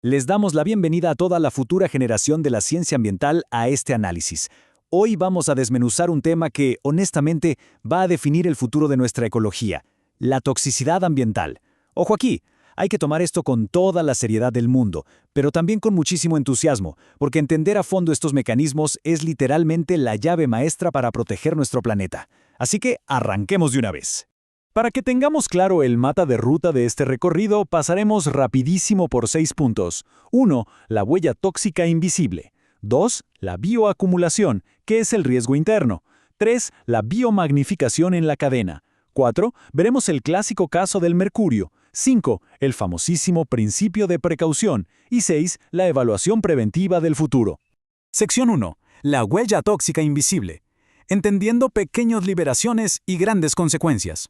Les damos la bienvenida a toda la futura generación de la ciencia ambiental a este análisis. Hoy vamos a desmenuzar un tema que, honestamente, va a definir el futuro de nuestra ecología: la toxicidad ambiental. Ojo aquí, hay que tomar esto con toda la seriedad del mundo, pero también con muchísimo entusiasmo, porque entender a fondo estos mecanismos es literalmente la llave maestra para proteger nuestro planeta. Así que arranquemos de una vez. Para que tengamos claro el mapa de ruta de este recorrido, pasaremos rapidísimo por 6 puntos. 1. La huella tóxica invisible. 2. La bioacumulación, que es el riesgo interno. 3. La biomagnificación en la cadena. 4. Veremos el clásico caso del mercurio. 5. El famosísimo principio de precaución. Y 6. La evaluación preventiva del futuro. Sección 1. La huella tóxica invisible. Entendiendo pequeñas liberaciones y grandes consecuencias.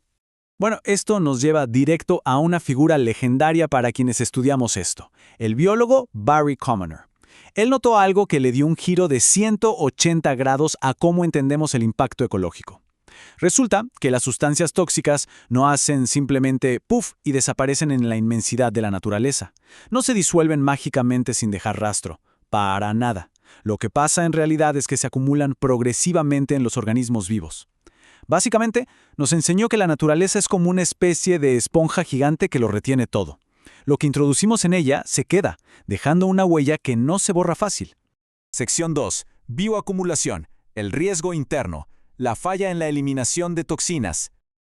Bueno, esto nos lleva directo a una figura legendaria para quienes estudiamos esto: el biólogo Barry Commoner. Él notó algo que le dio un giro de 180 grados a cómo entendemos el impacto ecológico. Resulta que las sustancias tóxicas no hacen simplemente ¡puf! Y desaparecen en la inmensidad de la naturaleza. No se disuelven mágicamente sin dejar rastro. Para nada. Lo que pasa en realidad es que se acumulan progresivamente en los organismos vivos. Básicamente, nos enseñó que la naturaleza es como una especie de esponja gigante que lo retiene todo. Lo que introducimos en ella se queda, dejando una huella que no se borra fácil. Sección 2. Bioacumulación. El riesgo interno. La falla en la eliminación de toxinas.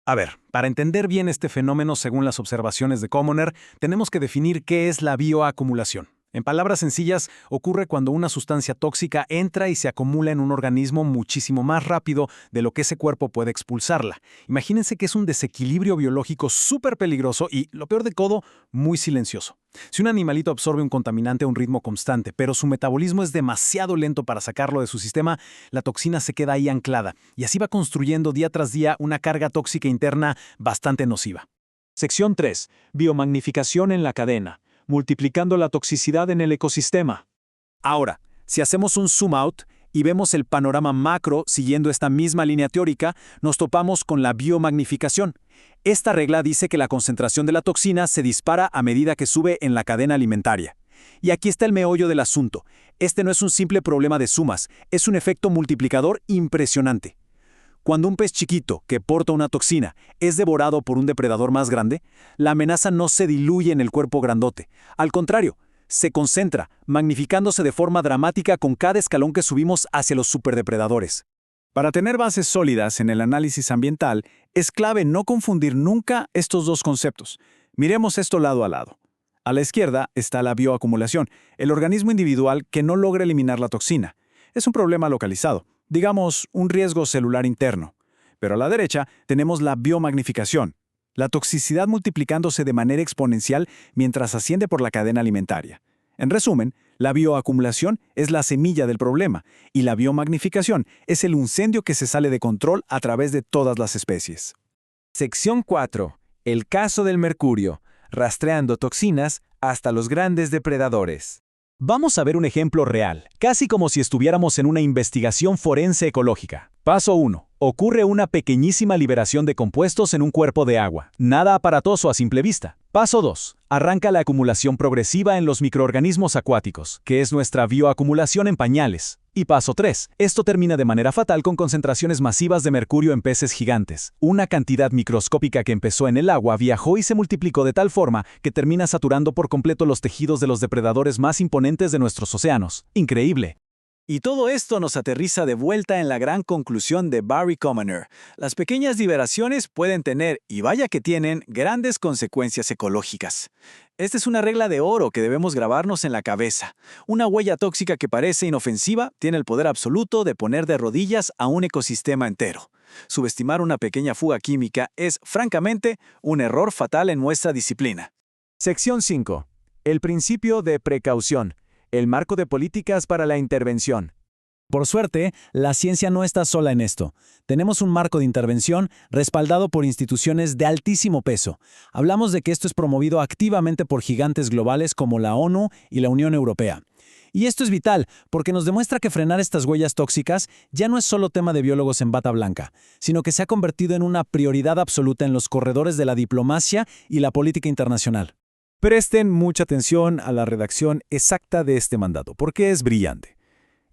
A ver, para entender bien este fenómeno según las observaciones de Commoner, tenemos que definir qué es la bioacumulación. En palabras sencillas, ocurre cuando una sustancia tóxica entra y se acumula en un organismo muchísimo más rápido de lo que ese cuerpo puede expulsarla. Imagínense que es un desequilibrio biológico súper peligroso y, lo peor de todo, muy silencioso. Si un animalito absorbe un contaminante a un ritmo constante, pero su metabolismo es demasiado lento para sacarlo de su sistema, la toxina se queda ahí anclada, y así va construyendo día tras día una carga tóxica interna bastante nociva. Sección 3. Biomagnificación en la cadena. Multiplicando la toxicidad en el ecosistema. Ahora, si hacemos un zoom out y vemos el panorama macro siguiendo esta misma línea teórica, nos topamos con la biomagnificación. Esta regla dice que la concentración de la toxina se dispara a medida que sube en la cadena alimentaria. Y aquí está el meollo del asunto. Este no es un simple problema de sumas, es un efecto multiplicador impresionante. Cuando un pez chiquito, que porta una toxina, es devorado por un depredador más grande, la amenaza no se diluye en el cuerpo grandote. Al contrario, se concentra, magnificándose de forma dramática con cada escalón que subimos hacia los superdepredadores. Para tener bases sólidas en el análisis ambiental, es clave no confundir nunca estos dos conceptos. Miremos esto lado a lado. A la izquierda está la bioacumulación, el organismo individual que no logra eliminar la toxina. Es un problema localizado. Digamos, un riesgo celular interno. Pero a la derecha tenemos la biomagnificación, la toxicidad multiplicándose de manera exponencial mientras asciende por la cadena alimentaria. En resumen, la bioacumulación es la semilla del problema y la biomagnificación es el incendio que se sale de control a través de todas las especies. Sección 4. El caso del mercurio, rastreando toxinas hasta los grandes depredadores. Vamos a ver un ejemplo real, casi como si estuviéramos en una investigación forense ecológica. Paso 1. Ocurre una pequeñísima liberación de compuestos en un cuerpo de agua. Nada aparatoso a simple vista. Paso 2. Arranca la acumulación progresiva en los microorganismos acuáticos, que es nuestra bioacumulación en pañales. Y paso 3. Esto termina de manera fatal con concentraciones masivas de mercurio en peces gigantes. Una cantidad microscópica que empezó en el agua viajó y se multiplicó de tal forma que termina saturando por completo los tejidos de los depredadores más imponentes de nuestros océanos. ¡Increíble! Y todo esto nos aterriza de vuelta en la gran conclusión de Barry Commoner. Las pequeñas liberaciones pueden tener, y vaya que tienen, grandes consecuencias ecológicas. Esta es una regla de oro que debemos grabarnos en la cabeza. Una huella tóxica que parece inofensiva tiene el poder absoluto de poner de rodillas a un ecosistema entero. Subestimar una pequeña fuga química es, francamente, un error fatal en nuestra disciplina. Sección 5. El principio de precaución. El marco de políticas para la intervención. Por suerte, la ciencia no está sola en esto. Tenemos un marco de intervención respaldado por instituciones de altísimo peso. Hablamos de que esto es promovido activamente por gigantes globales como la ONU y la Unión Europea. Y esto es vital, porque nos demuestra que frenar estas huellas tóxicas ya no es solo tema de biólogos en bata blanca, sino que se ha convertido en una prioridad absoluta en los corredores de la diplomacia y la política internacional. Presten mucha atención a la redacción exacta de este mandato, porque es brillante.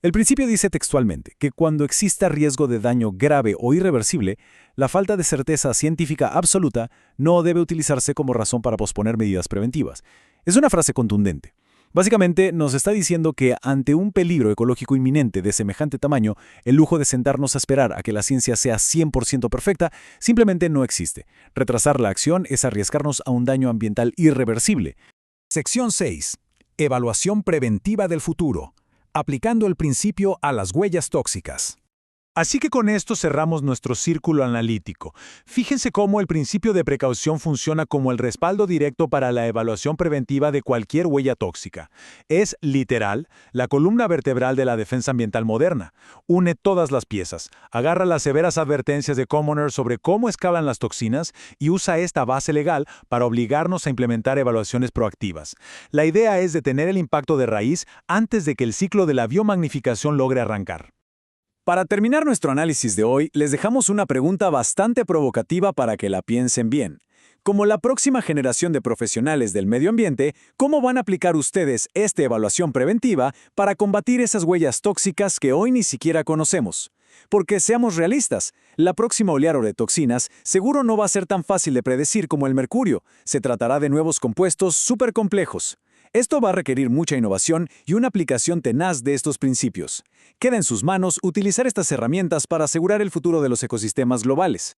El principio dice textualmente que cuando exista riesgo de daño grave o irreversible, la falta de certeza científica absoluta no debe utilizarse como razón para posponer medidas preventivas. Es una frase contundente. Básicamente nos está diciendo que ante un peligro ecológico inminente de semejante tamaño, el lujo de sentarnos a esperar a que la ciencia sea 100% perfecta simplemente no existe. Retrasar la acción es arriesgarnos a un daño ambiental irreversible. Sección 6. Evaluación preventiva del futuro. Aplicando el principio a las huellas tóxicas. Así que con esto cerramos nuestro círculo analítico. Fíjense cómo el principio de precaución funciona como el respaldo directo para la evaluación preventiva de cualquier huella tóxica. Es, literal, la columna vertebral de la defensa ambiental moderna. Une todas las piezas, agarra las severas advertencias de Commoner sobre cómo escalan las toxinas y usa esta base legal para obligarnos a implementar evaluaciones proactivas. La idea es detener el impacto de raíz antes de que el ciclo de la biomagnificación logre arrancar. Para terminar nuestro análisis de hoy, les dejamos una pregunta bastante provocativa para que la piensen bien. Como la próxima generación de profesionales del medio ambiente, ¿cómo van a aplicar ustedes esta evaluación preventiva para combatir esas huellas tóxicas que hoy ni siquiera conocemos? Porque seamos realistas, la próxima oleada de toxinas seguro no va a ser tan fácil de predecir como el mercurio. Se tratará de nuevos compuestos súper complejos. Esto va a requerir mucha innovación y una aplicación tenaz de estos principios. Queda en sus manos utilizar estas herramientas para asegurar el futuro de los ecosistemas globales.